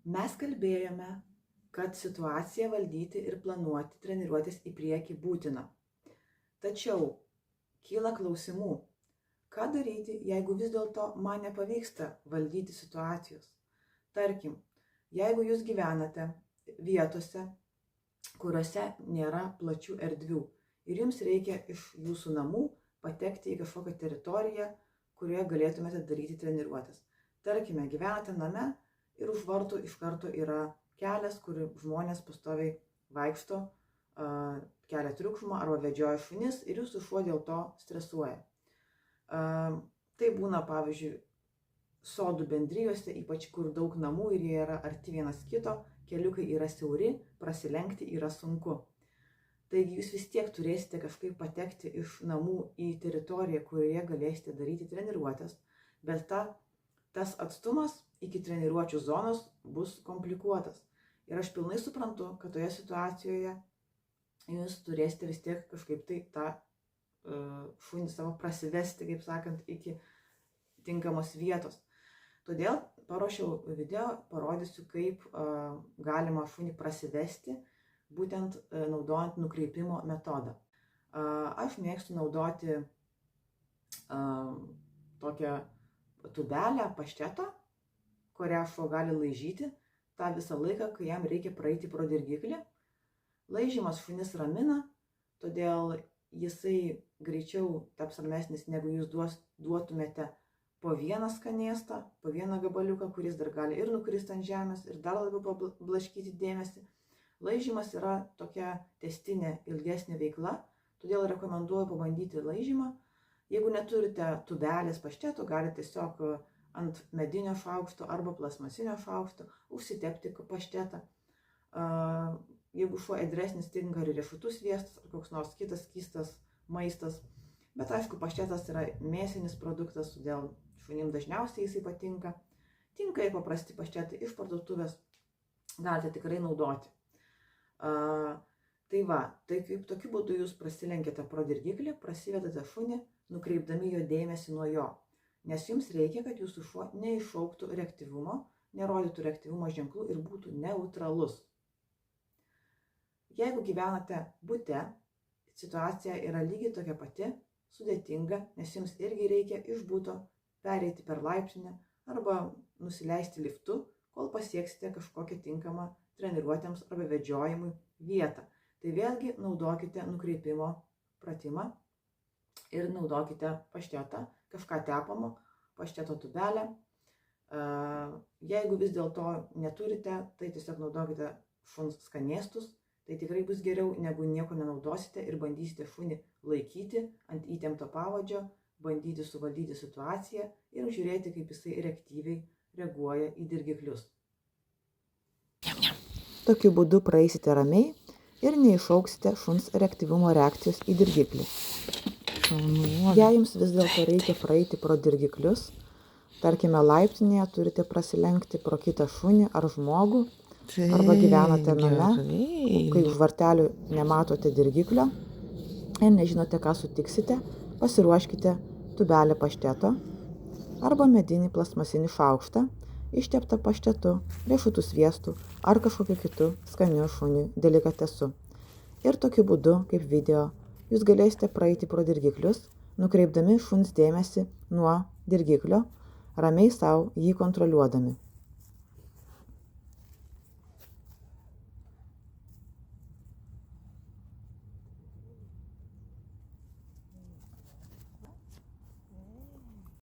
Mes kalbėjome, kad situaciją valdyti ir planuoti treniruotės į priekį būtina. Tačiau kyla klausimų, ką daryti, jeigu vis dėlto man nepavyksta valdyti situacijos. Tarkim, jeigu jūs gyvenate vietose, kuriuose nėra plačių erdvių ir jums reikia iš jūsų namų patekti į kažkokią teritoriją, kurioje galėtumėte daryti treniruotės. Tarkime, gyvenate name ir už vartų iš karto yra kelias, kur žmonės pastoviai vaikšto, kelia triukšmą arba vedžioja šunis ir jūsų šuo dėl to stresuoja. Tai būna, pavyzdžiui, sodų bendrijose, ypač kur daug namų ir jie yra arti vienas kito, keliukai yra siauri, prasilenkti yra sunku. Taigi jūs vis tiek turėsite kažkaip patekti iš namų į teritoriją, kurioje galėsite daryti treniruotės, bet tas atstumas iki treniruočių zonos bus komplikuotas. Ir aš pilnai suprantu, kad toje situacijoje jūs turėsite vis tiek kažkaip tai tą šunį savo prasivesti, kaip sakant, iki tinkamos vietos. Todėl paruošiau video, parodysiu, kaip galima šunį prasivesti, būtent naudojant nukreipimo metodą. Aš mėgstu naudoti tokią tubelę, paštetą, kurią šuo gali laižyti tą visą laiką, kai jam reikia praeiti pro dirgiklį. Laižymas šunis ramina, todėl jisai greičiau taps ramesnis, negu jūs duotumėte po vieną skanėstą, po vieną gabaliuką, kuris dar gali ir nukristi ant žemės, ir dar labiau pablaškyti dėmesį. Laižymas yra tokia tęstinė ilgesnė veikla, todėl rekomenduoju pabandyti laižymą. Jeigu neturite tubelės pašteto, galite tiesiog ant medinio šaukšto arba plastmasinio šaukšto užsitepti paštetą. Jeigu šuo ėdresnis, tinka ir riešutų sviestas ar koks nors kitas skystas maistas. Bet aišku, paštetas yra mėsinis produktas, todėl šunim dažniausiai jisai patinka. Tinka ir paprasti paštetai iš parduotuvės, galite tikrai naudoti. Tai kaip tokiu būdu jūs prasilenkite pro dirgiklį, prasivedate šunį, nukreipdami jo dėmesį nuo jo. Nes jums reikia, kad jūsų šuo neiššauktų reaktyvumo, nerodytų reaktyvumo ženklų ir būtų neutralus. Jeigu gyvenate bute, situacija yra lygiai tokia pati, sudėtinga, nes jums irgi reikia iš buto pereiti per laiptinę arba nusileisti liftu, kol pasieksite kažkokią tinkamą treniruotėms arba vedžiojimui vietą. Tai vėlgi naudokite nukreipimo pratimą ir naudokite paštetą, kažką tepamo, pašteto tubelę. Jeigu vis dėlto neturite, tai tiesiog naudokite šuns skanėstus. Tai tikrai bus geriau, negu nieko nenaudosite ir bandysite šunį laikyti ant įtempto pavadžio, bandyti suvaldyti situaciją ir žiūrėti, kaip jisai reaktyviai reaguoja į dirgiklius. Tokiu būdu praeisite ramiai ir neiššauksite šuns reaktyvumo reakcijos į dirgiklį. Jei jums vis dėlto reikia praeiti pro dirgiklius, tarkime laiptinėje turite prasilenkti pro kitą šunį ar žmogų, arba gyvenate name, kai už vartelių nematote dirgiklio ir nežinote, ką sutiksite, pasiruoškite tubelę pašteto arba medinį plastmasinį šaukštą, išteptą paštetu, riešutų sviestu ar kažkokiu kitu skaniu šuniui delikatesu. Ir tokiu būdu, kaip video, jūs galėsite praeiti pro dirgiklius, nukreipdami šuns dėmesį nuo dirgiklio, ramiai savo jį kontroliuodami.